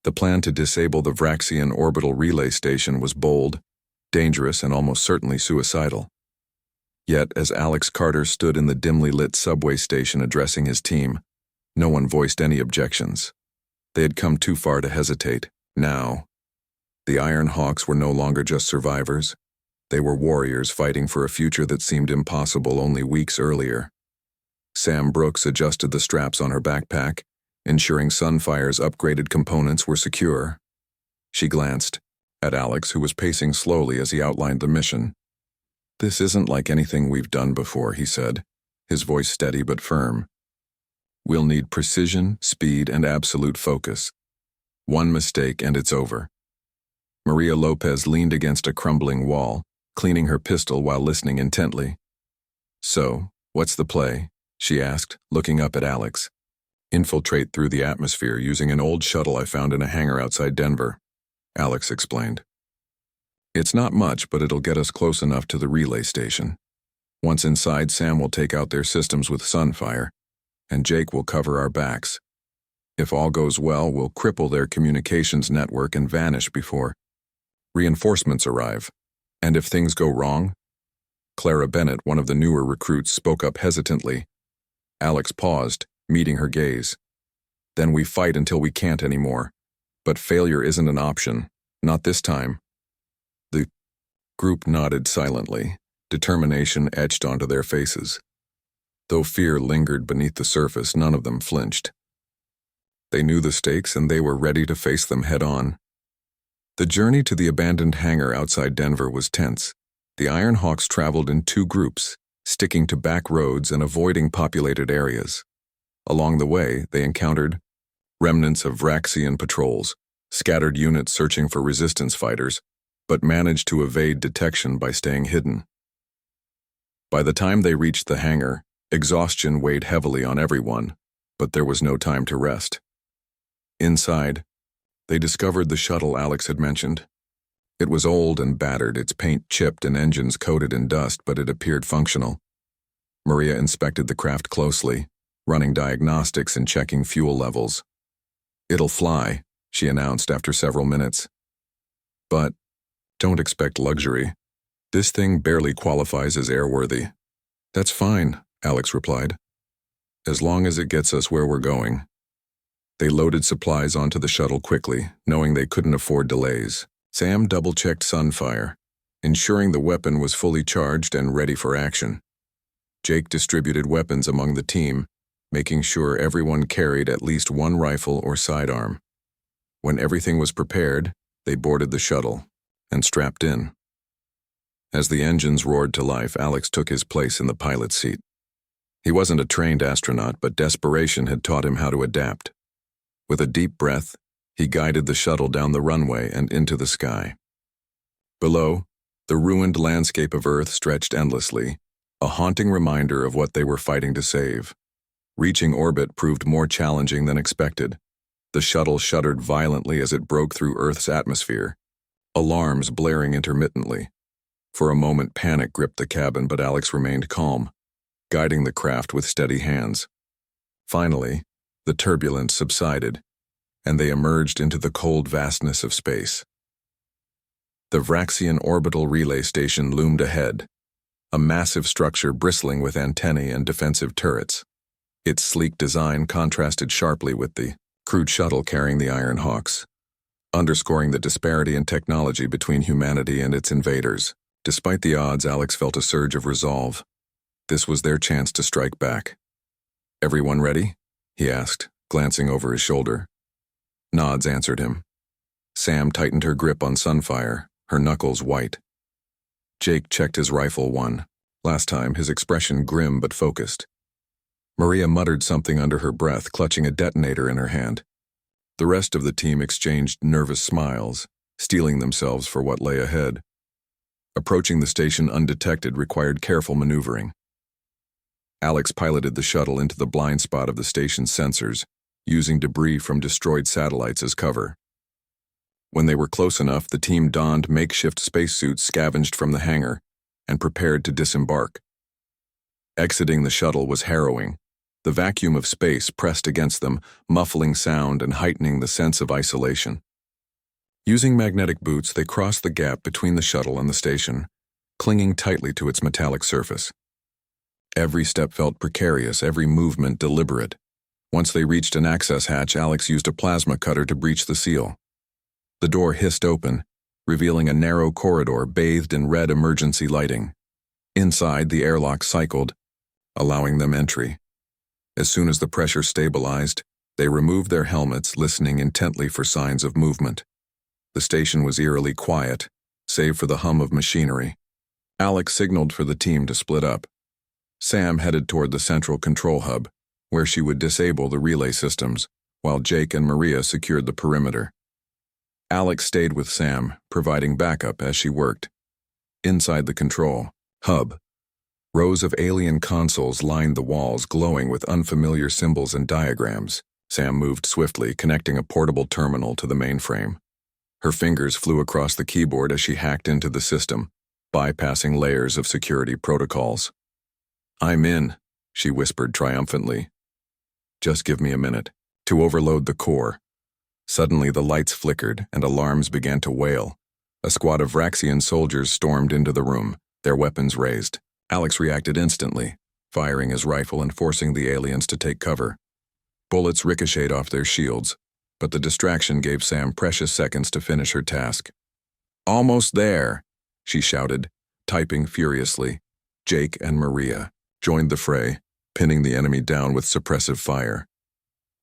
The plan to disable the Vraxian orbital relay station was bold, dangerous, and almost certainly suicidal. Yet, as Alex Carter stood in the dimly lit subway station addressing his team, no one voiced any objections. They had come too far to hesitate. Now, the Iron Hawks were no longer just survivors. They were warriors fighting for a future that seemed impossible only weeks earlier. Sam Brooks adjusted the straps on her backpack, ensuring Sunfire's upgraded components were secure. She glanced at Alex, who was pacing slowly as he outlined the mission. "This isn't like anything we've done before," he said, his voice steady but firm. "We'll need precision, speed, and absolute focus. One mistake and it's over." Maria Lopez leaned against a crumbling wall, cleaning her pistol while listening intently. "So, what's the play?" she asked, looking up at Alex. "Infiltrate through the atmosphere using an old shuttle I found in a hangar outside Denver," Alex explained. "It's not much, but it'll get us close enough to the relay station. Once inside, Sam will take out their systems with Sunfire, and Jake will cover our backs. If all goes well, we'll cripple their communications network and vanish before reinforcements arrive. And if things go wrong?" Clara Bennett, one of the newer recruits, spoke up hesitantly. Alex paused, meeting her gaze. "Then we fight until we can't anymore. But failure isn't an option. Not this time." The group nodded silently, determination etched onto their faces. Though fear lingered beneath the surface, none of them flinched. They knew the stakes and they were ready to face them head-on. The journey to the abandoned hangar outside Denver was tense. The Iron Hawks traveled in two groups, sticking to back roads and avoiding populated areas. Along the way, they encountered remnants of Vraxian patrols, scattered units searching for resistance fighters, but managed to evade detection by staying hidden. By the time they reached the hangar, exhaustion weighed heavily on everyone, but there was no time to rest. Inside, they discovered the shuttle Alex had mentioned. It was old and battered, its paint chipped and engines coated in dust, but it appeared functional. Maria inspected the craft closely, running diagnostics and checking fuel levels. "It'll fly," she announced after several minutes. "But don't expect luxury. This thing barely qualifies as airworthy." "That's fine," Alex replied, "as long as it gets us where we're going." They loaded supplies onto the shuttle quickly, knowing they couldn't afford delays. Sam double-checked Sunfire, ensuring the weapon was fully charged and ready for action. Jake distributed weapons among the team, making sure everyone carried at least one rifle or sidearm. When everything was prepared, they boarded the shuttle and strapped in. As the engines roared to life, Alex took his place in the pilot's seat. He wasn't a trained astronaut, but desperation had taught him how to adapt. With a deep breath, he guided the shuttle down the runway and into the sky. Below, the ruined landscape of Earth stretched endlessly, a haunting reminder of what they were fighting to save. Reaching orbit proved more challenging than expected. The shuttle shuddered violently as it broke through Earth's atmosphere, alarms blaring intermittently. For a moment, panic gripped the cabin, but Alex remained calm, guiding the craft with steady hands. Finally, the turbulence subsided, and they emerged into the cold vastness of space. The Vraxian orbital relay station loomed ahead, a massive structure bristling with antennae and defensive turrets. Its sleek design contrasted sharply with the crewed shuttle carrying the Iron Hawks, underscoring the disparity in technology between humanity and its invaders. Despite the odds, Alex felt a surge of resolve. This was their chance to strike back. "Everyone ready?" he asked, glancing over his shoulder. Nods answered him. Sam tightened her grip on Sunfire, her knuckles white. Jake checked his rifle one. Last time, his expression grim but focused. Maria muttered something under her breath, clutching a detonator in her hand. The rest of the team exchanged nervous smiles, steeling themselves for what lay ahead. Approaching the station undetected required careful maneuvering. Alex piloted the shuttle into the blind spot of the station's sensors, using debris from destroyed satellites as cover. When they were close enough, the team donned makeshift spacesuits scavenged from the hangar and prepared to disembark. Exiting the shuttle was harrowing. The vacuum of space pressed against them, muffling sound and heightening the sense of isolation. Using magnetic boots, they crossed the gap between the shuttle and the station, clinging tightly to its metallic surface. Every step felt precarious, every movement deliberate. Once they reached an access hatch, Alex used a plasma cutter to breach the seal. The door hissed open, revealing a narrow corridor bathed in red emergency lighting. Inside, the airlock cycled, allowing them entry. As soon as the pressure stabilized, they removed their helmets, listening intently for signs of movement. The station was eerily quiet, save for the hum of machinery. Alex signaled for the team to split up. Sam headed toward the central control hub, where she would disable the relay systems, while Jake and Maria secured the perimeter. Alex stayed with Sam, providing backup as she worked. Inside the control hub, rows of alien consoles lined the walls, glowing with unfamiliar symbols and diagrams. Sam moved swiftly, connecting a portable terminal to the mainframe. Her fingers flew across the keyboard as she hacked into the system, bypassing layers of security protocols. "I'm in," she whispered triumphantly. "Just give me a minute to overload the core." Suddenly the lights flickered and alarms began to wail. A squad of Vraxian soldiers stormed into the room, their weapons raised. Alex reacted instantly, firing his rifle and forcing the aliens to take cover. Bullets ricocheted off their shields, but the distraction gave Sam precious seconds to finish her task. "Almost there," she shouted, typing furiously. Jake and Maria joined the fray, pinning the enemy down with suppressive fire.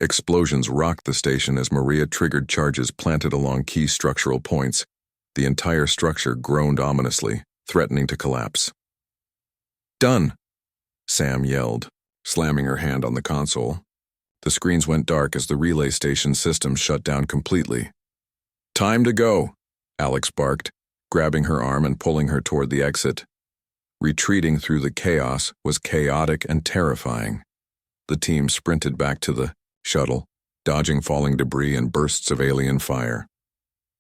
Explosions rocked the station as Maria triggered charges planted along key structural points. The entire structure groaned ominously, threatening to collapse. "Done," Sam yelled, slamming her hand on the console. The screens went dark as the relay station system shut down completely. "Time to go," Alex barked, grabbing her arm and pulling her toward the exit. Retreating through the chaos was chaotic and terrifying. The team sprinted back to the shuttle, dodging falling debris and bursts of alien fire.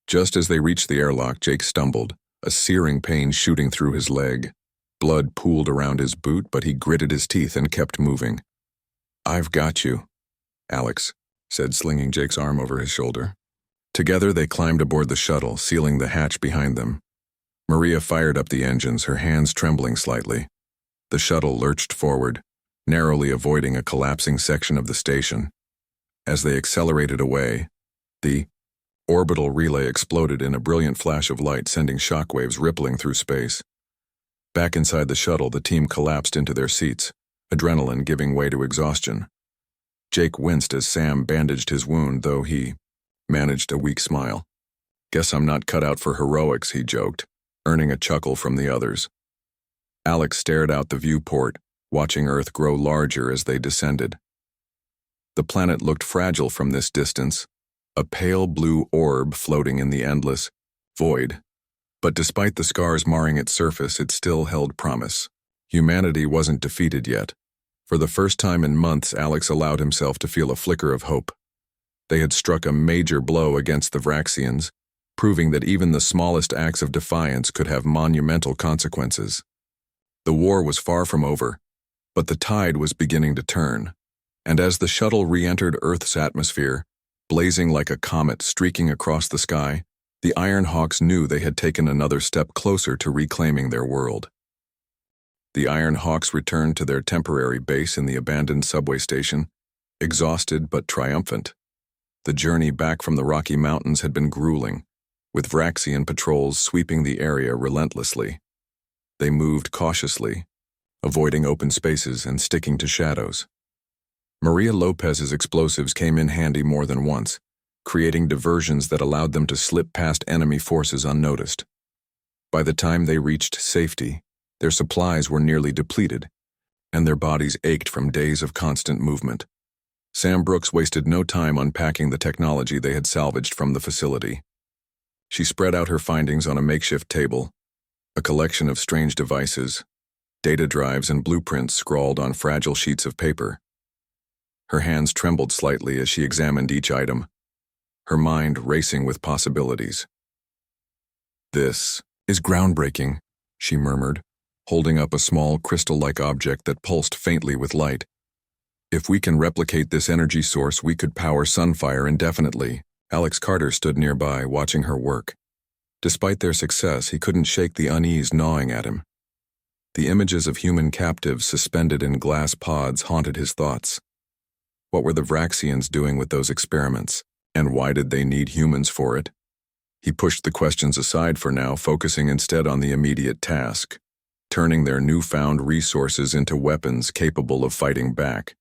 Just as they reached the airlock, Jake stumbled, a searing pain shooting through his leg. Blood pooled around his boot, but he gritted his teeth and kept moving. "I've got you," Alex said, slinging Jake's arm over his shoulder. Together they climbed aboard the shuttle, sealing the hatch behind them. Maria fired up the engines, her hands trembling slightly. The shuttle lurched forward, narrowly avoiding a collapsing section of the station. As they accelerated away, the orbital relay exploded in a brilliant flash of light, sending shockwaves rippling through space. Back inside the shuttle, the team collapsed into their seats, adrenaline giving way to exhaustion. Jake winced as Sam bandaged his wound, though he managed a weak smile. "Guess I'm not cut out for heroics," he joked, earning a chuckle from the others. Alex stared out the viewport, watching Earth grow larger as they descended. The planet looked fragile from this distance, a pale blue orb floating in the endless void. But despite the scars marring its surface, it still held promise. Humanity wasn't defeated yet. For the first time in months, Alex allowed himself to feel a flicker of hope. They had struck a major blow against the Vraxians, proving that even the smallest acts of defiance could have monumental consequences. The war was far from over, but the tide was beginning to turn. And as the shuttle re-entered Earth's atmosphere, blazing like a comet streaking across the sky, the Iron Hawks knew they had taken another step closer to reclaiming their world. The Iron Hawks returned to their temporary base in the abandoned subway station, exhausted but triumphant. The journey back from the Rocky Mountains had been grueling, with Vraxian patrols sweeping the area relentlessly. They moved cautiously, avoiding open spaces and sticking to shadows. Maria Lopez's explosives came in handy more than once, creating diversions that allowed them to slip past enemy forces unnoticed. By the time they reached safety, their supplies were nearly depleted, and their bodies ached from days of constant movement. Sam Brooks wasted no time unpacking the technology they had salvaged from the facility. She spread out her findings on a makeshift table, a collection of strange devices, data drives and blueprints scrawled on fragile sheets of paper. Her hands trembled slightly as she examined each item, her mind racing with possibilities. "This is groundbreaking," she murmured, holding up a small crystal-like object that pulsed faintly with light. If we can replicate this energy source, we could power Sunfire indefinitely. Alex Carter stood nearby, watching her work. Despite their success, he couldn't shake the unease gnawing at him. The images of human captives suspended in glass pods haunted his thoughts. What were the Vraxians doing with those experiments, and why did they need humans for it? He pushed the questions aside for now, focusing instead on the immediate task, turning their newfound resources into weapons capable of fighting back.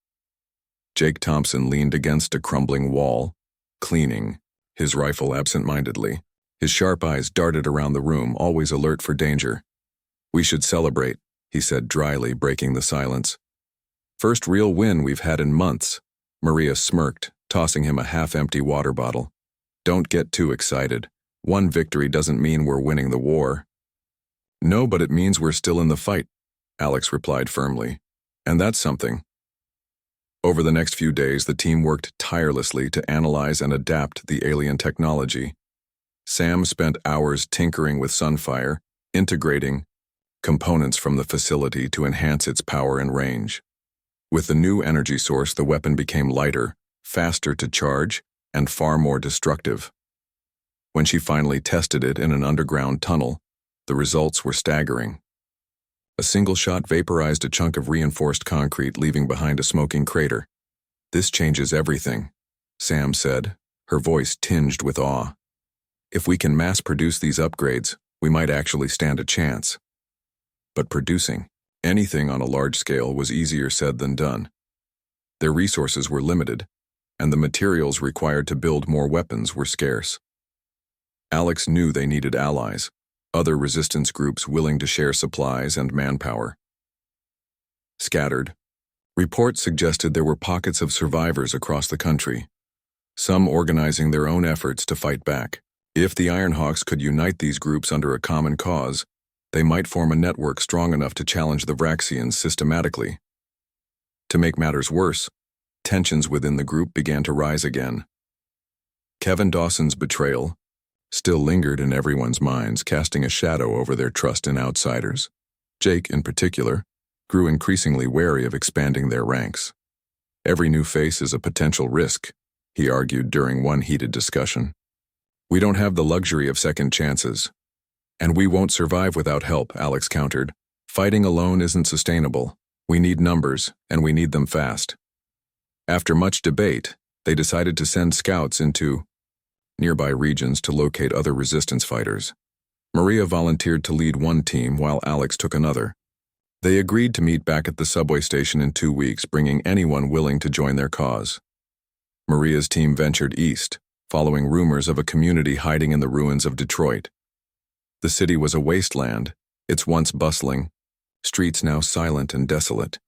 Jake Thompson leaned against a crumbling wall, cleaning, his rifle absent-mindedly. His sharp eyes darted around the room, always alert for danger. "We should celebrate," he said dryly, breaking the silence. "First real win we've had in months." Maria smirked, tossing him a half-empty water bottle. "Don't get too excited. One victory doesn't mean we're winning the war." "No, but it means we're still in the fight," Alex replied firmly. "And that's something." Over the next few days, the team worked tirelessly to analyze and adapt the alien technology. Sam spent hours tinkering with Sunfire, integrating components from the facility to enhance its power and range. With the new energy source, the weapon became lighter, faster to charge, and far more destructive. When she finally tested it in an underground tunnel, the results were staggering. A single shot vaporized a chunk of reinforced concrete, leaving behind a smoking crater. "This changes everything," Sam said, her voice tinged with awe. "If we can mass-produce these upgrades, we might actually stand a chance." But producing anything on a large scale was easier said than done. Their resources were limited, and the materials required to build more weapons were scarce. Alex knew they needed allies, other resistance groups willing to share supplies and manpower. Scattered, reports suggested there were pockets of survivors across the country, some organizing their own efforts to fight back. If the Ironhawks could unite these groups under a common cause, they might form a network strong enough to challenge the Vraxians systematically. To make matters worse, tensions within the group began to rise again. Kevin Dawson's betrayal still lingered in everyone's minds, casting a shadow over their trust in outsiders. Jake, in particular, grew increasingly wary of expanding their ranks. "Every new face is a potential risk," he argued during one heated discussion. "We don't have the luxury of second chances. And we won't survive without help," Alex countered. "Fighting alone isn't sustainable. We need numbers, and we need them fast." After much debate, they decided to send scouts into nearby regions to locate other resistance fighters. Maria volunteered to lead one team while Alex took another. They agreed to meet back at the subway station in 2 weeks, bringing anyone willing to join their cause. Maria's team ventured east, following rumors of a community hiding in the ruins of Detroit. The city was a wasteland, its once bustling, streets now silent and desolate.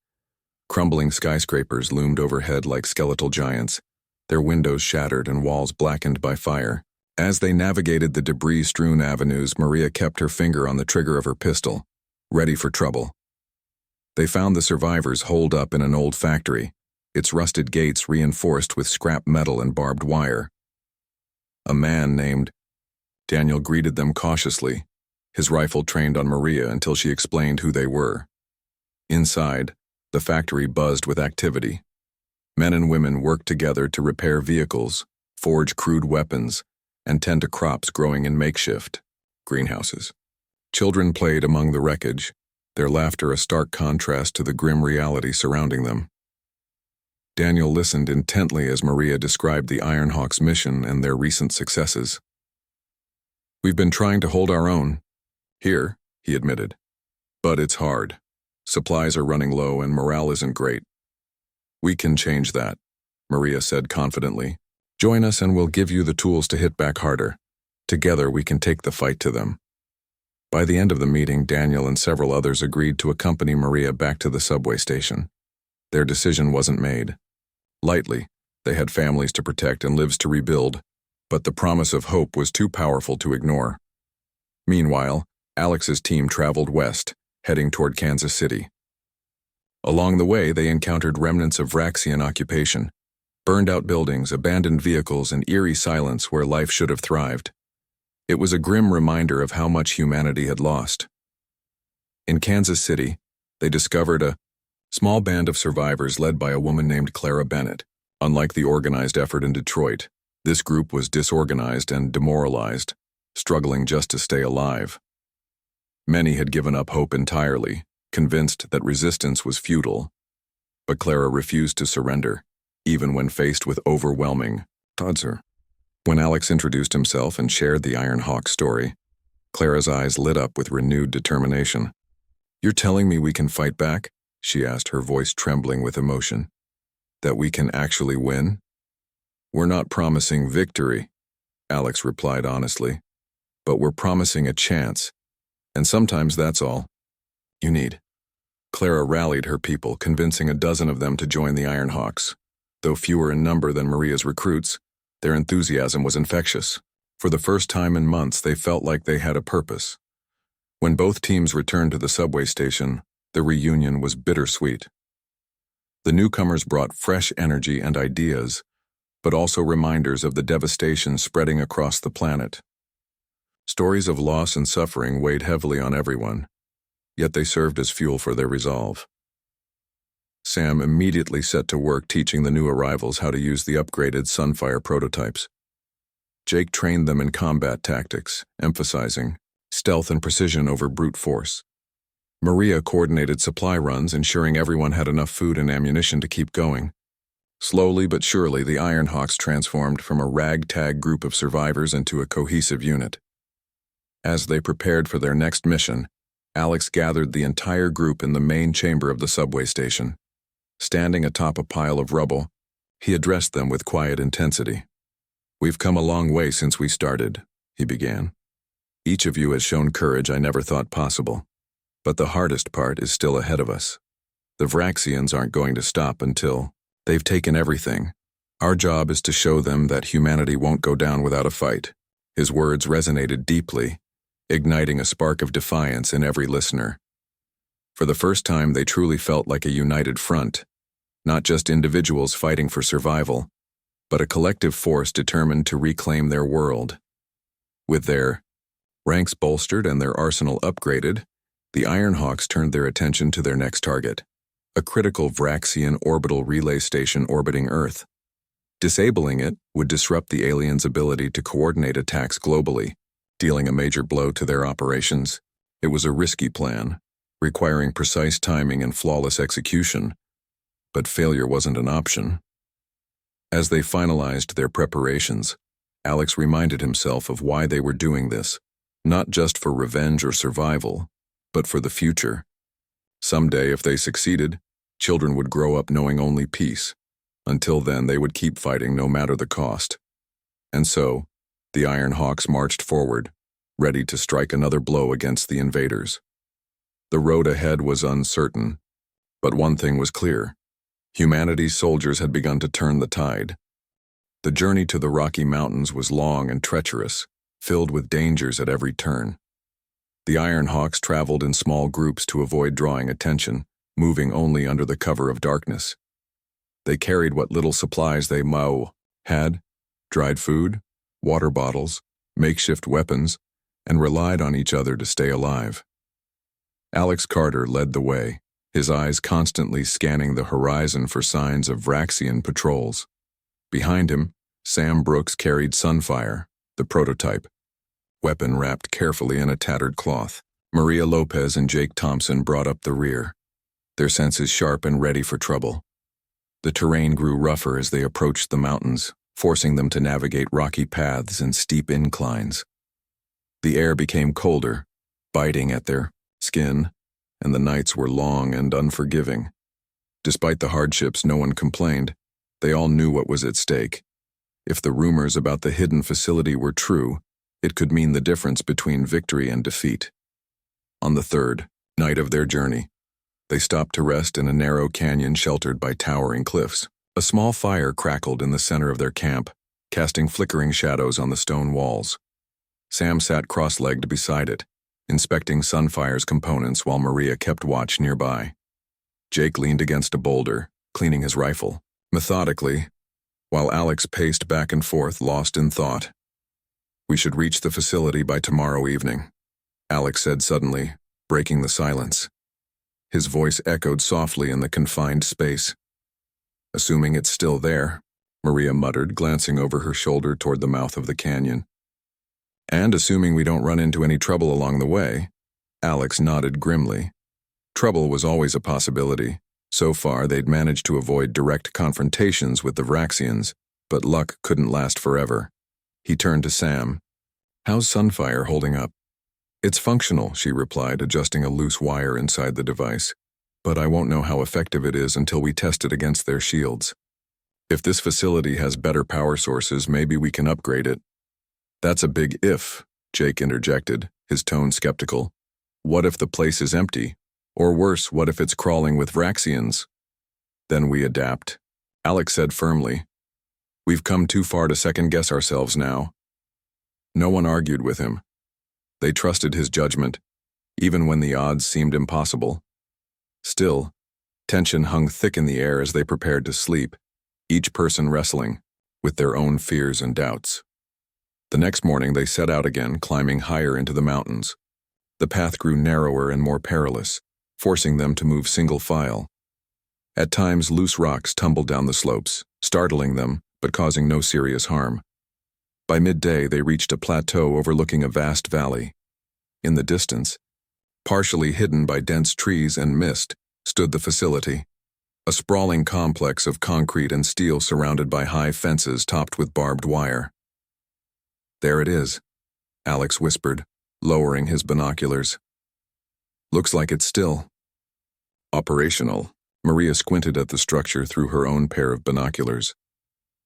Crumbling skyscrapers loomed overhead like skeletal giants, their windows shattered and walls blackened by fire. As they navigated the debris-strewn avenues, Maria kept her finger on the trigger of her pistol, ready for trouble. They found the survivors holed up in an old factory, its rusted gates reinforced with scrap metal and barbed wire. A man named Daniel greeted them cautiously, his rifle trained on Maria until she explained who they were. Inside, the factory buzzed with activity. Men and women worked together to repair vehicles, forge crude weapons, and tend to crops growing in makeshift greenhouses. Children played among the wreckage, their laughter a stark contrast to the grim reality surrounding them. Daniel listened intently as Maria described the Ironhawks' mission and their recent successes. "We've been trying to hold our own here," he admitted. "But it's hard. Supplies are running low and morale isn't great." "We can change that," Maria said confidently. "Join us and we'll give you the tools to hit back harder. Together we can take the fight to them." By the end of the meeting, Daniel and several others agreed to accompany Maria back to the subway station. Their decision wasn't made lightly. They had families to protect and lives to rebuild, but the promise of hope was too powerful to ignore. Meanwhile, Alex's team traveled west, heading toward Kansas City. Along the way, they encountered remnants of Vraxian occupation, burned-out buildings, abandoned vehicles, and eerie silence where life should have thrived. It was a grim reminder of how much humanity had lost. In Kansas City, they discovered a Small band of survivors led by a woman named Clara Bennett. Unlike the organized effort in Detroit, this group was disorganized and demoralized, struggling just to stay alive. Many had given up hope entirely, convinced that resistance was futile. But Clara refused to surrender, even when faced with overwhelming odds. When Alex introduced himself and shared the Iron Hawk story, Clara's eyes lit up with renewed determination. "You're telling me we can fight back?" she asked, her voice trembling with emotion. "That we can actually win?" "We're not promising victory," Alex replied honestly, "but we're promising a chance, and sometimes that's all you need." Clara rallied her people, convincing a dozen of them to join the Iron Hawks. Though fewer in number than Maria's recruits, their enthusiasm was infectious. For the first time in months, they felt like they had a purpose. When both teams returned to the subway station, the reunion was bittersweet. The newcomers brought fresh energy and ideas, but also reminders of the devastation spreading across the planet. Stories of loss and suffering weighed heavily on everyone, yet they served as fuel for their resolve. Sam immediately set to work teaching the new arrivals how to use the upgraded Sunfire prototypes. Jake trained them in combat tactics, emphasizing stealth and precision over brute force. Maria coordinated supply runs, ensuring everyone had enough food and ammunition to keep going. Slowly but surely, the Iron Hawks transformed from a ragtag group of survivors into a cohesive unit. As they prepared for their next mission, Alex gathered the entire group in the main chamber of the subway station. Standing atop a pile of rubble, he addressed them with quiet intensity. "We've come a long way since we started," he began. "Each of you has shown courage I never thought possible. But the hardest part is still ahead of us. The Vraxians aren't going to stop until they've taken everything. Our job is to show them that humanity won't go down without a fight." His words resonated deeply, igniting a spark of defiance in every listener. For the first time, they truly felt like a united front, not just individuals fighting for survival, but a collective force determined to reclaim their world. With their ranks bolstered and their arsenal upgraded, the Iron Hawks turned their attention to their next target, a critical Vraxian orbital relay station orbiting Earth. Disabling it would disrupt the aliens' ability to coordinate attacks globally, dealing a major blow to their operations. It was a risky plan, requiring precise timing and flawless execution, but failure wasn't an option. As they finalized their preparations, Alex reminded himself of why they were doing this, not just for revenge or survival, but for the future. Someday, if they succeeded, children would grow up knowing only peace. Until then, they would keep fighting no matter the cost. And so, the Iron Hawks marched forward, ready to strike another blow against the invaders. The road ahead was uncertain, but one thing was clear. Humanity's soldiers had begun to turn the tide. The journey to the Rocky Mountains was long and treacherous, filled with dangers at every turn. The Iron Hawks traveled in small groups to avoid drawing attention, moving only under the cover of darkness. They carried what little supplies they had, dried food, water bottles, makeshift weapons, and relied on each other to stay alive. Alex Carter led the way, his eyes constantly scanning the horizon for signs of Vraxian patrols. Behind him, Sam Brooks carried Sunfire, the prototype, weapon wrapped carefully in a tattered cloth. Maria Lopez and Jake Thompson brought up the rear, their senses sharp and ready for trouble. The terrain grew rougher as they approached the mountains, forcing them to navigate rocky paths and steep inclines. The air became colder, biting at their skin, and the nights were long and unforgiving. Despite the hardships, no one complained. They all knew what was at stake. If the rumors about the hidden facility were true, it could mean the difference between victory and defeat. On the third night of their journey, they stopped to rest in a narrow canyon sheltered by towering cliffs. A small fire crackled in the center of their camp, casting flickering shadows on the stone walls. Sam sat cross-legged beside it, inspecting Sunfire's components while Maria kept watch nearby. Jake leaned against a boulder, cleaning his rifle, methodically, while Alex paced back and forth, lost in thought. "We should reach the facility by tomorrow evening," Alex said suddenly, breaking the silence. His voice echoed softly in the confined space. "Assuming it's still there," Maria muttered, glancing over her shoulder toward the mouth of the canyon. "And assuming we don't run into any trouble along the way," Alex nodded grimly. Trouble was always a possibility. So far, they'd managed to avoid direct confrontations with the Vraxians, but luck couldn't last forever. He turned to Sam. "How's Sunfire holding up?" "It's functional," she replied, adjusting a loose wire inside the device. "But I won't know how effective it is until we test it against their shields. If this facility has better power sources, maybe we can upgrade it." "That's a big if," Jake interjected, his tone skeptical. "What if the place is empty? Or worse, what if it's crawling with Vraxians?" "Then we adapt," Alex said firmly. "We've come too far to second-guess ourselves now." No one argued with him. They trusted his judgment, even when the odds seemed impossible. Still, tension hung thick in the air as they prepared to sleep, each person wrestling with their own fears and doubts. The next morning they set out again, climbing higher into the mountains. The path grew narrower and more perilous, forcing them to move single file. At times, loose rocks tumbled down the slopes, startling them, but causing no serious harm. By midday, they reached a plateau overlooking a vast valley. In the distance, partially hidden by dense trees and mist, stood the facility, a sprawling complex of concrete and steel surrounded by high fences topped with barbed wire. "There it is," Alex whispered, lowering his binoculars. "Looks like it's still operational." Maria squinted at the structure through her own pair of binoculars.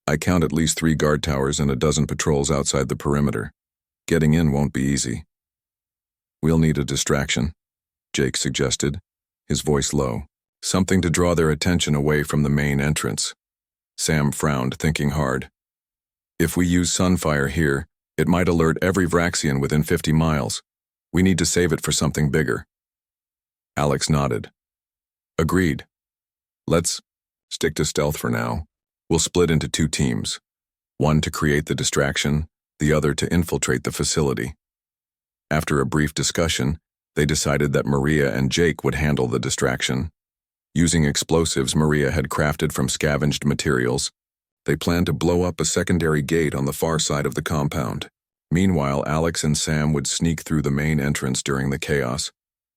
"I count at least 3 guard towers and a dozen patrols outside the perimeter. Getting in won't be easy." "We'll need a distraction," Jake suggested, his voice low. "Something to draw their attention away from the main entrance." Sam frowned, thinking hard. "If we use Sunfire here, it might alert every Vraxian within 50 miles. We need to save it for something bigger." Alex nodded. "Agreed. Let's stick to stealth for now. We'll split into 2 teams. One to create the distraction, the other to infiltrate the facility." After a brief discussion, they decided that Maria and Jake would handle the distraction. Using explosives Maria had crafted from scavenged materials, they planned to blow up a secondary gate on the far side of the compound. Meanwhile, Alex and Sam would sneak through the main entrance during the chaos,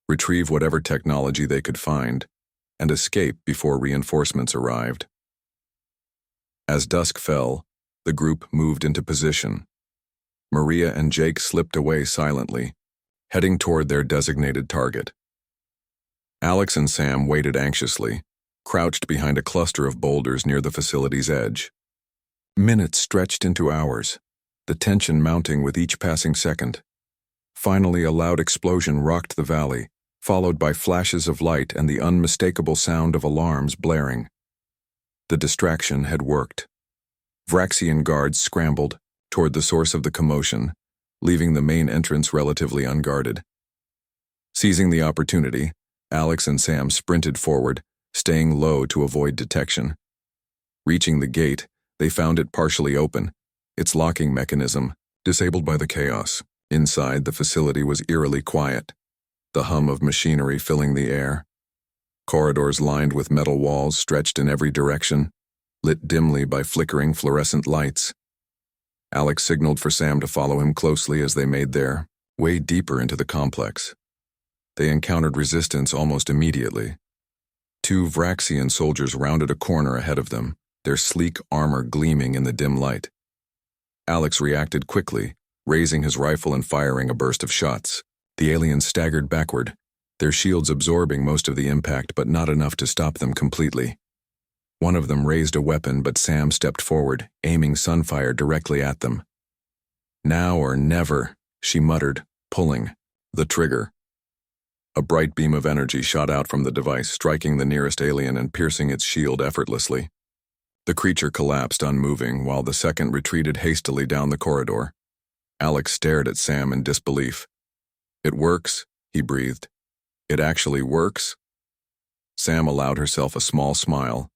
retrieve whatever technology they could find, and escape before reinforcements arrived. As dusk fell, the group moved into position. Maria and Jake slipped away silently, heading toward their designated target. Alex and Sam waited anxiously, crouched behind a cluster of boulders near the facility's edge. Minutes stretched into hours, the tension mounting with each passing second. Finally, a loud explosion rocked the valley, followed by flashes of light and the unmistakable sound of alarms blaring. The distraction had worked. Vraxian guards scrambled toward the source of the commotion, leaving the main entrance relatively unguarded. Seizing the opportunity, Alex and Sam sprinted forward, staying low to avoid detection. Reaching the gate, they found it partially open, its locking mechanism disabled by the chaos. Inside, the facility was eerily quiet, the hum of machinery filling the air. Corridors lined with metal walls stretched in every direction, lit dimly by flickering fluorescent lights. Alex signaled for Sam to follow him closely as they made their way deeper into the complex. They encountered resistance almost immediately. 2 Vraxian soldiers rounded a corner ahead of them, their sleek armor gleaming in the dim light. Alex reacted quickly, raising his rifle and firing a burst of shots. The aliens staggered backward, their shields absorbing most of the impact but not enough to stop them completely. One of them raised a weapon, but Sam stepped forward, aiming Sunfire directly at them. "Now or never," she muttered, pulling the trigger. A bright beam of energy shot out from the device, striking the nearest alien and piercing its shield effortlessly. The creature collapsed unmoving, while the second retreated hastily down the corridor. Alex stared at Sam in disbelief. "It works," he breathed. "It actually works?" Sam allowed herself a small smile,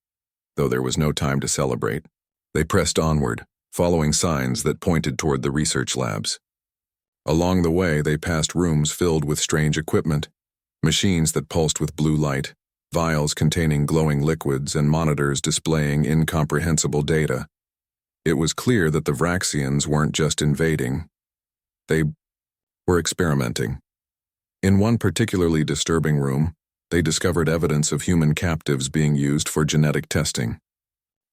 though there was no time to celebrate. They pressed onward, following signs that pointed toward the research labs. Along the way, they passed rooms filled with strange equipment, Machines that pulsed with blue light, vials containing glowing liquids, and monitors displaying incomprehensible data. It was clear that the Vraxians weren't just invading. They were experimenting. In one particularly disturbing room, they discovered evidence of human captives being used for genetic testing.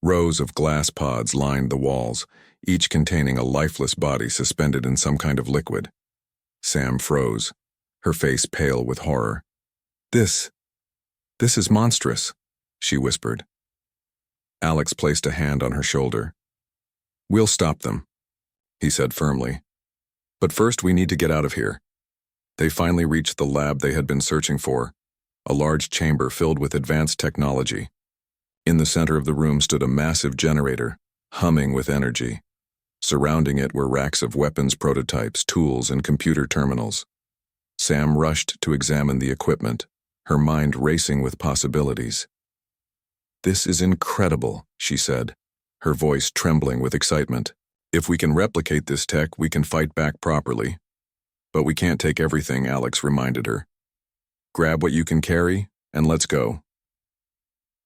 Rows of glass pods lined the walls, each containing a lifeless body suspended in some kind of liquid. Sam froze, her face pale with horror. This is monstrous," she whispered. Alex placed a hand on her shoulder. "We'll stop them," he said firmly. "But first we need to get out of here." They finally reached the lab they had been searching for, a large chamber filled with advanced technology. In the center of the room stood a massive generator, humming with energy. Surrounding it were racks of weapons prototypes, tools, and computer terminals. Sam rushed to examine the equipment, her mind racing with possibilities. "This is incredible," she said, her voice trembling with excitement. "If we can replicate this tech, we can fight back properly. But we can't take everything," Alex reminded her. "Grab what you can carry, and let's go."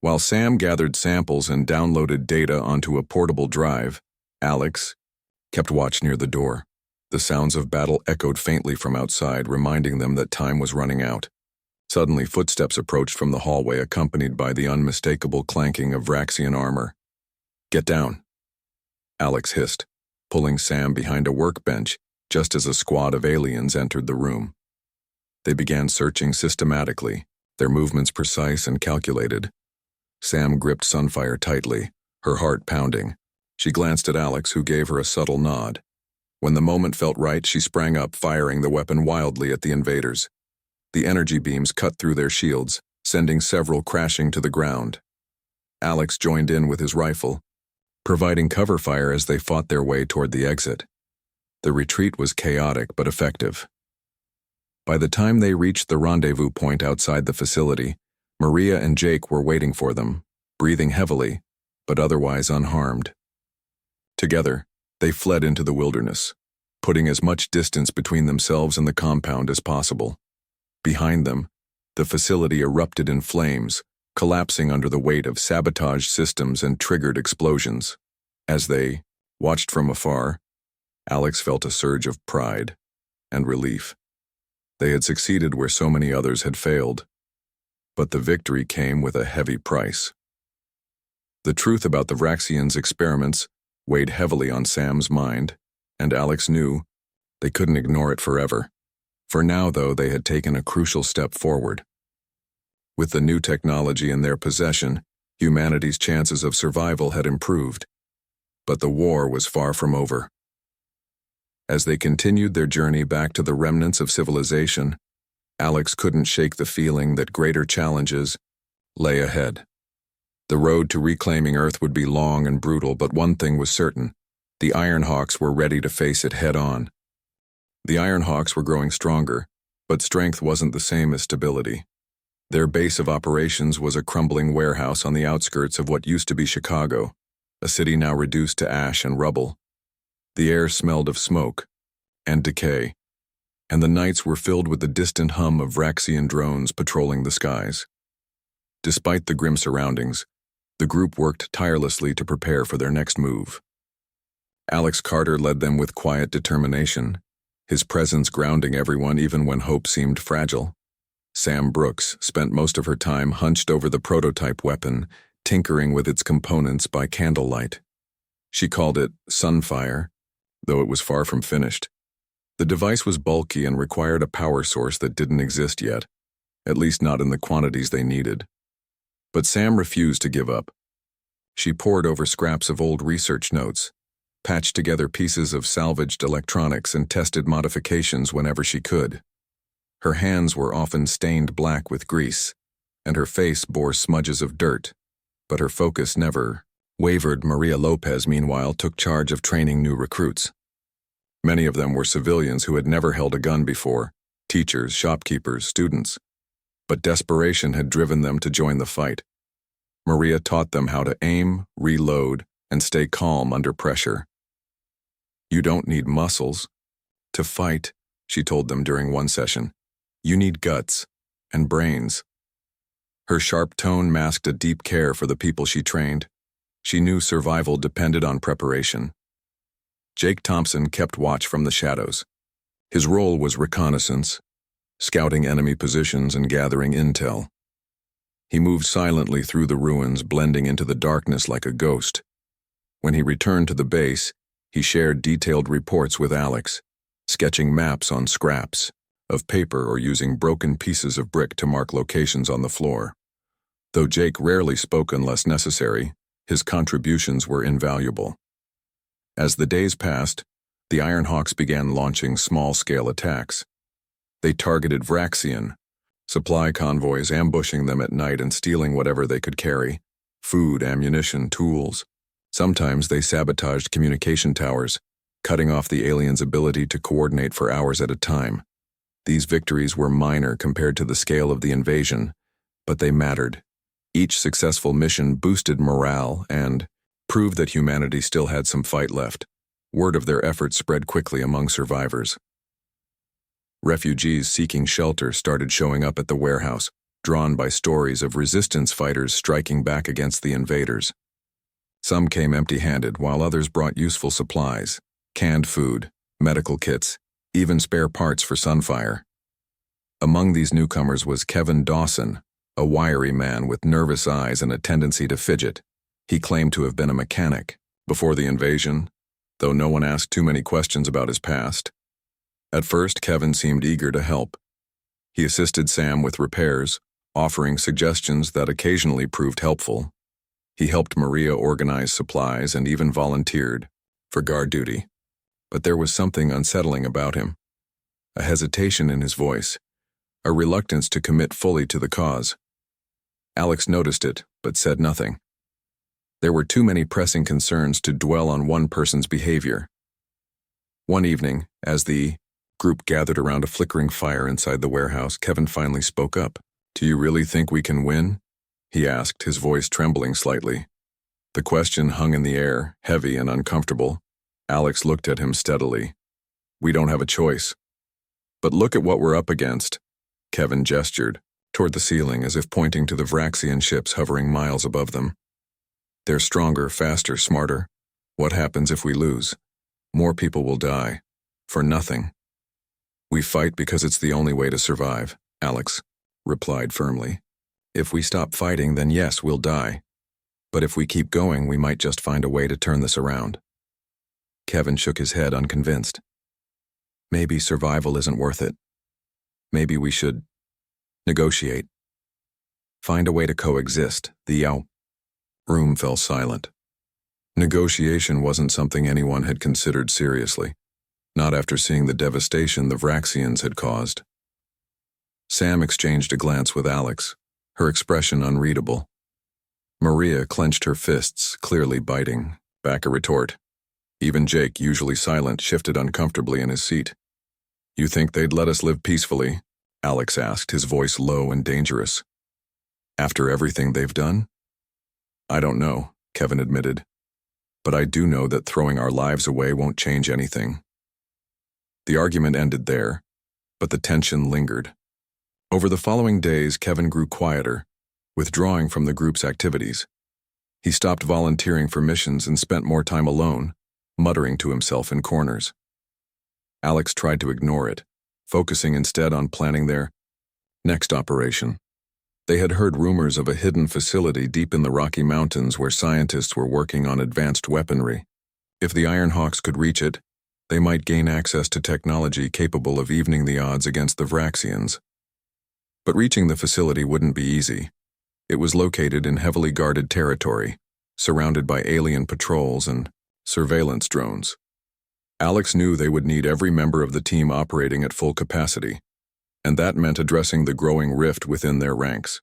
While Sam gathered samples and downloaded data onto a portable drive, Alex kept watch near the door. The sounds of battle echoed faintly from outside, reminding them that time was running out. Suddenly, footsteps approached from the hallway, accompanied by the unmistakable clanking of Vraxian armor. "Get down," Alex hissed, pulling Sam behind a workbench just as a squad of aliens entered the room. They began searching systematically, their movements precise and calculated. Sam gripped Sunfire tightly, her heart pounding. She glanced at Alex, who gave her a subtle nod. When the moment felt right, she sprang up, firing the weapon wildly at the invaders. The energy beams cut through their shields, sending several crashing to the ground. Alex joined in with his rifle, providing cover fire as they fought their way toward the exit. The retreat was chaotic but effective. By the time they reached the rendezvous point outside the facility, Maria and Jake were waiting for them, breathing heavily, but otherwise unharmed. Together, they fled into the wilderness, putting as much distance between themselves and the compound as possible. Behind them, the facility erupted in flames, collapsing under the weight of sabotage systems and triggered explosions. As they watched from afar, Alex felt a surge of pride and relief. They had succeeded where so many others had failed, but the victory came with a heavy price. The truth about the Vraxians' experiments weighed heavily on Sam's mind, and Alex knew they couldn't ignore it forever. For now, though, they had taken a crucial step forward. With the new technology in their possession, humanity's chances of survival had improved. But the war was far from over. As they continued their journey back to the remnants of civilization, Alex couldn't shake the feeling that greater challenges lay ahead. The road to reclaiming Earth would be long and brutal, but one thing was certain: the Ironhawks were ready to face it head-on. The Ironhawks were growing stronger, but strength wasn't the same as stability. Their base of operations was a crumbling warehouse on the outskirts of what used to be Chicago, a city now reduced to ash and rubble. The air smelled of smoke and decay, and the nights were filled with the distant hum of Vraxian drones patrolling the skies. Despite the grim surroundings, the group worked tirelessly to prepare for their next move. Alex Carter led them with quiet determination, his presence grounding everyone even when hope seemed fragile. Sam Brooks spent most of her time hunched over the prototype weapon, tinkering with its components by candlelight. She called it Sunfire, though it was far from finished. The device was bulky and required a power source that didn't exist yet, at least not in the quantities they needed. But Sam refused to give up. She pored over scraps of old research notes, patched together pieces of salvaged electronics, and tested modifications whenever she could. Her hands were often stained black with grease, and her face bore smudges of dirt, but her focus never wavered. Maria Lopez, meanwhile, took charge of training new recruits. Many of them were civilians who had never held a gun before, teachers, shopkeepers, students. But desperation had driven them to join the fight. Maria taught them how to aim, reload, and stay calm under pressure. "You don't need muscles to fight," she told them during one session. "You need guts, and brains. Her sharp tone masked a deep care for the people she trained. She knew survival depended on preparation. Jake Thompson kept watch from the shadows. His role was reconnaissance, scouting enemy positions and gathering intel. He moved silently through the ruins, blending into the darkness like a ghost. When he returned to the base, he shared detailed reports with Alex, sketching maps on scraps of paper or using broken pieces of brick to mark locations on the floor. Though Jake rarely spoke unless necessary, his contributions were invaluable. As the days passed, the Ironhawks began launching small-scale attacks. They targeted Vraxian, supply convoys, ambushing them at night and stealing whatever they could carry: food, ammunition, tools. Sometimes they sabotaged communication towers, cutting off the aliens' ability to coordinate for hours at a time. These victories were minor compared to the scale of the invasion, but they mattered. Each successful mission boosted morale and proved that humanity still had some fight left. Word of their efforts spread quickly among survivors. Refugees seeking shelter started showing up at the warehouse, drawn by stories of resistance fighters striking back against the invaders. Some came empty-handed, while others brought useful supplies: canned food, medical kits, even spare parts for Sunfire. Among these newcomers was Kevin Dawson, a wiry man with nervous eyes and a tendency to fidget. He claimed to have been a mechanic before the invasion, though no one asked too many questions about his past. At first, Kevin seemed eager to help. He assisted Sam with repairs, offering suggestions that occasionally proved helpful. He helped Maria organize supplies and even volunteered for guard duty. But there was something unsettling about him: a hesitation in his voice, a reluctance to commit fully to the cause. Alex noticed it, but said nothing. There were too many pressing concerns to dwell on one person's behavior. One evening, as the group gathered around a flickering fire inside the warehouse, Kevin finally spoke up. "Do you really think we can win?" he asked, his voice trembling slightly. The question hung in the air, heavy and uncomfortable. Alex looked at him steadily. "We don't have a choice." "But look at what we're up against." Kevin gestured toward the ceiling, as if pointing to the Vraxian ships hovering miles above them. "They're stronger, faster, smarter. What happens if we lose? More people will die. For nothing." "We fight because it's the only way to survive," Alex replied firmly. "If we stop fighting, then yes, we'll die. But if we keep going, we might just find a way to turn this around." Kevin shook his head, unconvinced. "Maybe survival isn't worth it. Maybe we should negotiate. Find a way to coexist." The room fell silent. Negotiation wasn't something anyone had considered seriously, not after seeing the devastation the Vraxians had caused. Sam exchanged a glance with Alex, her expression unreadable. Maria clenched her fists, clearly biting back a retort. Even Jake, usually silent, shifted uncomfortably in his seat. "You think they'd let us live peacefully?" Alex asked, his voice low and dangerous. "After everything they've done?" "I don't know," Kevin admitted. "But I do know that throwing our lives away won't change anything." The argument ended there, but the tension lingered. Over the following days, Kevin grew quieter, withdrawing from the group's activities. He stopped volunteering for missions and spent more time alone, muttering to himself in corners. Alex tried to ignore it, focusing instead on planning their next operation. They had heard rumors of a hidden facility deep in the Rocky Mountains where scientists were working on advanced weaponry. If the Ironhawks could reach it, they might gain access to technology capable of evening the odds against the Vraxians. But reaching the facility wouldn't be easy. It was located in heavily guarded territory, surrounded by alien patrols and surveillance drones. Alex knew they would need every member of the team operating at full capacity, and that meant addressing the growing rift within their ranks.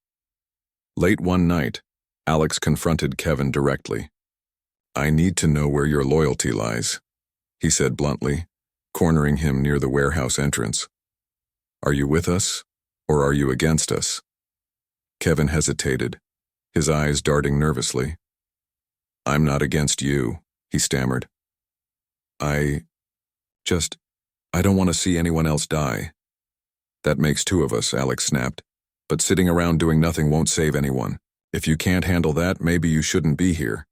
Late one night, Alex confronted Kevin directly. "I need to know where your loyalty lies," he said bluntly, cornering him near the warehouse entrance. "Are you with us, or are you against us?" Kevin hesitated, his eyes darting nervously. "I'm not against you," he stammered. I don't want to see anyone else die." "That makes two of us," Alex snapped. But sitting around doing nothing won't save anyone. If you can't handle that, maybe you shouldn't be here.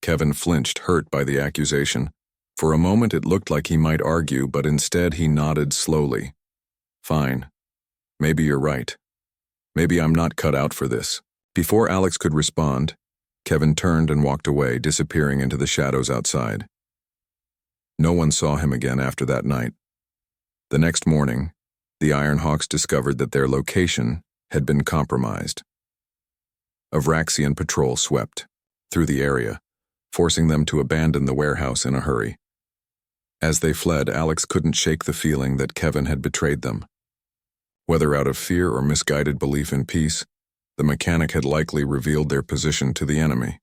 Kevin flinched, hurt by the accusation. For a moment it looked like he might argue, but instead he nodded slowly. Fine. Maybe you're right. Maybe I'm not cut out for this. Before Alex could respond, Kevin turned and walked away, disappearing into the shadows outside. No one saw him again after that night. The next morning, the Ironhawks discovered that their location had been compromised. A Vraxian patrol swept through the area, forcing them to abandon the warehouse in a hurry. As they fled, Alex couldn't shake the feeling that Kevin had betrayed them. Whether out of fear or misguided belief in peace, the mechanic had likely revealed their position to the enemy.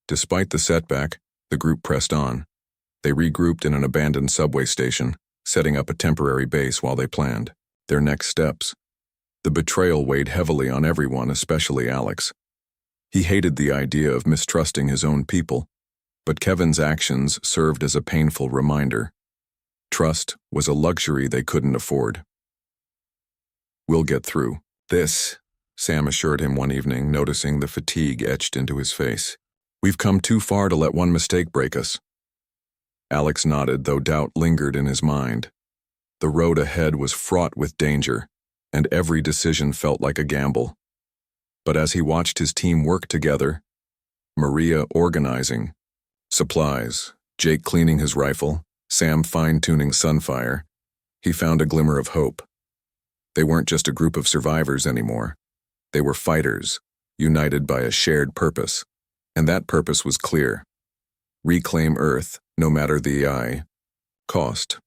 Despite the setback, the group pressed on. They regrouped in an abandoned subway station, setting up a temporary base while they planned their next steps. The betrayal weighed heavily on everyone, especially Alex. He hated the idea of mistrusting his own people, but Kevin's actions served as a painful reminder. Trust was a luxury they couldn't afford. "We'll get through this," Sam assured him one evening, noticing the fatigue etched into his face. "We've come too far to let one mistake break us." Alex nodded, though doubt lingered in his mind. The road ahead was fraught with danger, and every decision felt like a gamble. But as he watched his team work together, Maria organizing, supplies, Jake cleaning his rifle, Sam fine-tuning Sunfire, he found a glimmer of hope. They weren't just a group of survivors anymore. They were fighters, united by a shared purpose, and that purpose was clear. Reclaim Earth, no matter the cost.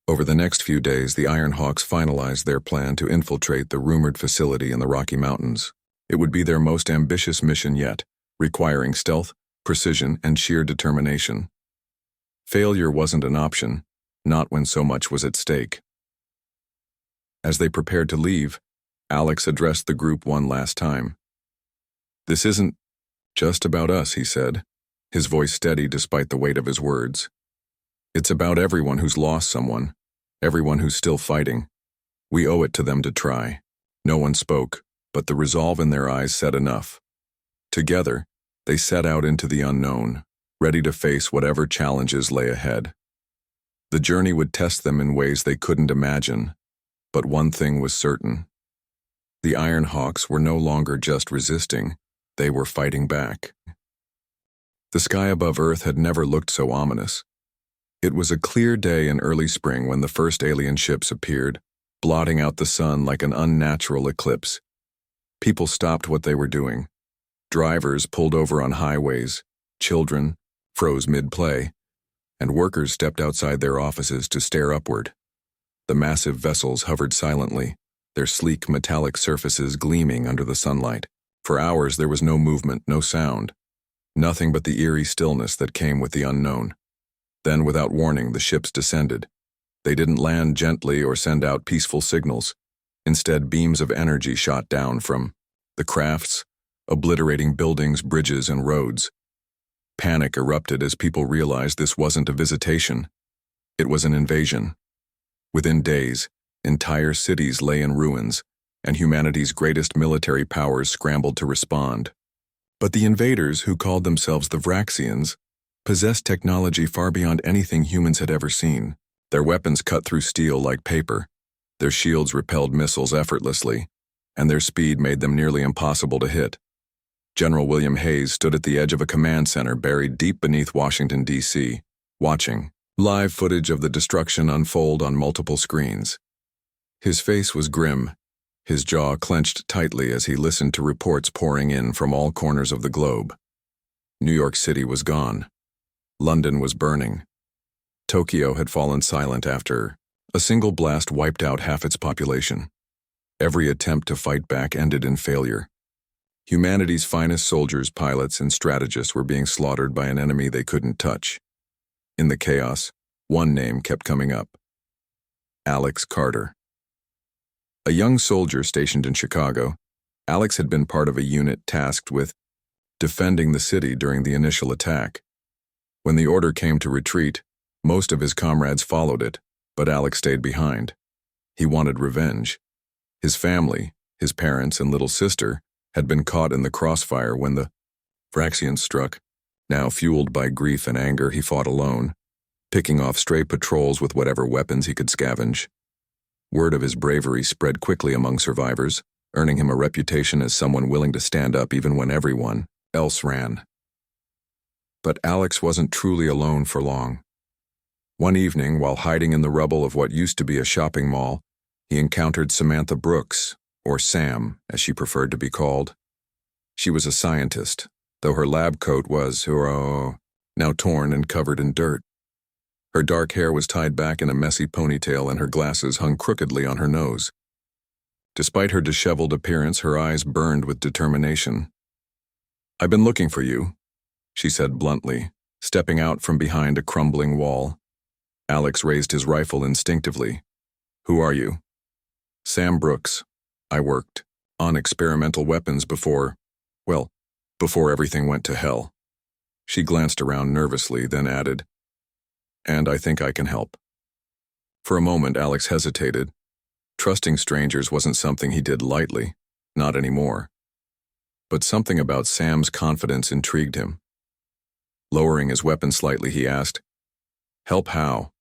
Over the next few days, the Ironhawks finalized their plan to infiltrate the rumored facility in the Rocky Mountains. It would be their most ambitious mission yet, requiring stealth, precision, and sheer determination. Failure wasn't an option, not when so much was at stake. As they prepared to leave, Alex addressed the group one last time. "This isn't just about us," he said, his voice steady despite the weight of his words. "It's about everyone who's lost someone, everyone who's still fighting. We owe it to them to try." No one spoke, but the resolve in their eyes said enough. Together, they set out into the unknown, ready to face whatever challenges lay ahead. The journey would test them in ways they couldn't imagine, but one thing was certain. The Ironhawks were no longer just resisting, they were fighting back. The sky above Earth had never looked so ominous. It was a clear day in early spring when the first alien ships appeared, blotting out the sun like an unnatural eclipse. People stopped what they were doing. Drivers pulled over on highways, children froze mid-play, and workers stepped outside their offices to stare upward. The massive vessels hovered silently, their sleek metallic surfaces gleaming under the sunlight. For hours there was no movement, no sound, nothing but the eerie stillness that came with the unknown. Then, without warning, the ships descended. They didn't land gently or send out peaceful signals. Instead, beams of energy shot down from the crafts, obliterating buildings, bridges, and roads. Panic erupted as people realized this wasn't a visitation. It was an invasion. Within days, entire cities lay in ruins, and humanity's greatest military powers scrambled to respond. But the invaders, who called themselves the Vraxians, possessed technology far beyond anything humans had ever seen. Their weapons cut through steel like paper, their shields repelled missiles effortlessly, and their speed made them nearly impossible to hit. General William Hayes stood at the edge of a command center buried deep beneath Washington, D.C., watching live footage of the destruction unfold on multiple screens. His face was grim, his jaw clenched tightly as he listened to reports pouring in from all corners of the globe. New York City was gone. London was burning. Tokyo had fallen silent after a single blast wiped out half its population. Every attempt to fight back ended in failure. Humanity's finest soldiers, pilots, and strategists were being slaughtered by an enemy they couldn't touch. In the chaos, one name kept coming up: Alex Carter. A young soldier stationed in Chicago, Alex had been part of a unit tasked with defending the city during the initial attack. When the order came to retreat, most of his comrades followed it, but Alex stayed behind. He wanted revenge. His family, His parents and little sister had been caught in the crossfire when the Vraxians struck. Now, fueled by grief and anger, he fought alone, picking off stray patrols with whatever weapons he could scavenge. Word of his bravery spread quickly among survivors, earning him a reputation as someone willing to stand up even when everyone else ran. But Alex wasn't truly alone for long. One evening, while hiding in the rubble of what used to be a shopping mall, he encountered Samantha Brooks, or Sam, as she preferred to be called. She was a scientist, though her lab coat was, now torn and covered in dirt. Her dark hair was tied back in a messy ponytail and her glasses hung crookedly on her nose. Despite her disheveled appearance, her eyes burned with determination. "I've been looking for you," she said bluntly, stepping out from behind a crumbling wall. Alex raised his rifle instinctively. "Who are you?" "Sam Brooks. I worked on experimental weapons before everything went to hell." She glanced around nervously, then added, "And I think I can help." For a moment, Alex hesitated. Trusting strangers wasn't something he did lightly, not anymore. But something about Sam's confidence intrigued him. Lowering his weapon slightly, he asked, "Help how?"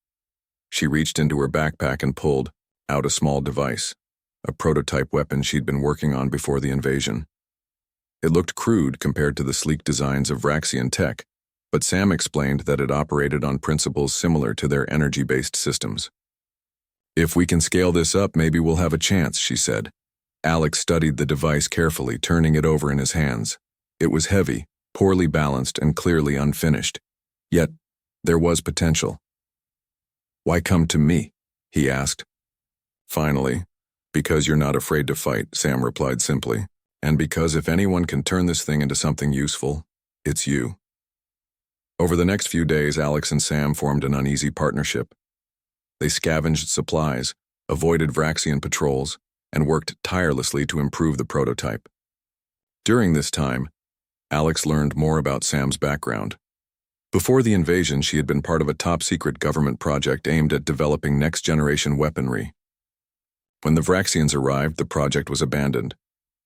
She reached into her backpack and pulled out a small device, a prototype weapon she'd been working on before the invasion. It looked crude compared to the sleek designs of Vraxian tech, but Sam explained that it operated on principles similar to their energy-based systems. "If we can scale this up, maybe we'll have a chance," she said. Alex studied the device carefully, turning it over in his hands. It was heavy, poorly balanced, and clearly unfinished. Yet, there was potential. "Why come to me?" he asked. "Finally, because you're not afraid to fight," Sam replied simply. "And because if anyone can turn this thing into something useful, it's you." Over the next few days, Alex and Sam formed an uneasy partnership. They scavenged supplies, avoided Vraxian patrols, and worked tirelessly to improve the prototype. During this time, Alex learned more about Sam's background. Before the invasion, she had been part of a top-secret government project aimed at developing next-generation weaponry. When the Vraxians arrived, the project was abandoned,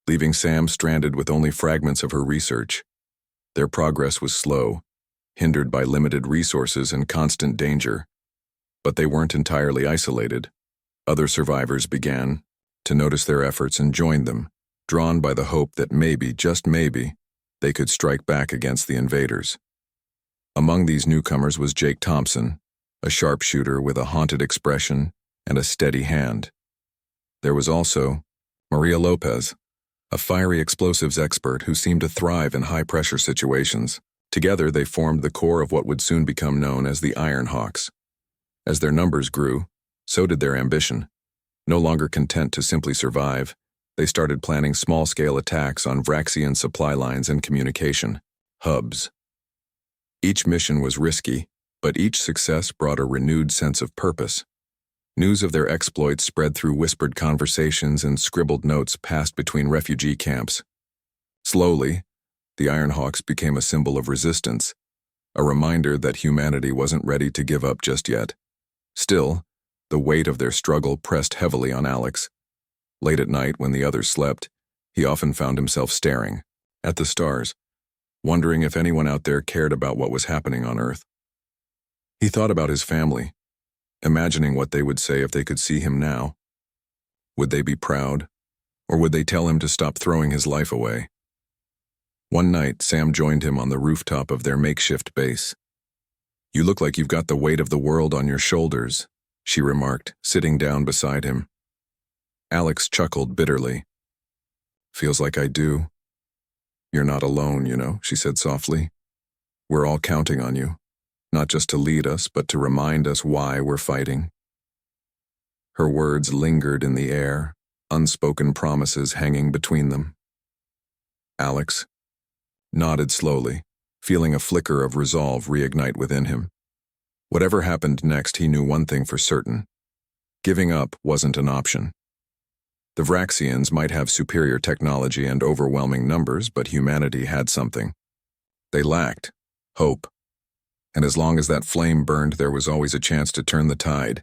leaving Sam stranded with only fragments of her research. Their progress was slow, hindered by limited resources and constant danger. But they weren't entirely isolated. Other survivors began to notice their efforts and joined them, drawn by the hope that maybe, just maybe, they could strike back against the invaders. Among these newcomers was Jake Thompson, a sharpshooter with a haunted expression and a steady hand. There was also Maria Lopez, a fiery explosives expert who seemed to thrive in high-pressure situations. Together, they formed the core of what would soon become known as the Iron Hawks. As their numbers grew, so did their ambition. No longer content to simply survive, they started planning small-scale attacks on Vraxian supply lines and communication hubs. Each mission was risky, but each success brought a renewed sense of purpose. News of their exploits spread through whispered conversations and scribbled notes passed between refugee camps. Slowly, the Iron Hawks became a symbol of resistance, a reminder that humanity wasn't ready to give up just yet. Still, the weight of their struggle pressed heavily on Alex. Late at night, when the others slept, he often found himself staring at the stars, wondering if anyone out there cared about what was happening on Earth. He thought about his family, imagining what they would say if they could see him now. Would they be proud, or would they tell him to stop throwing his life away? One night, Sam joined him on the rooftop of their makeshift base. "You look like you've got the weight of the world on your shoulders," she remarked, sitting down beside him. Alex chuckled bitterly. "Feels like I do." "You're not alone, you know," she said softly. "We're all counting on you, not just to lead us, but to remind us why we're fighting." Her words lingered in the air, unspoken promises hanging between them. Alex nodded slowly, feeling a flicker of resolve reignite within him. Whatever happened next, he knew one thing for certain. Giving up wasn't an option. The Vraxians might have superior technology and overwhelming numbers, but humanity had something. They lacked hope. And as long as that flame burned, there was always a chance to turn the tide.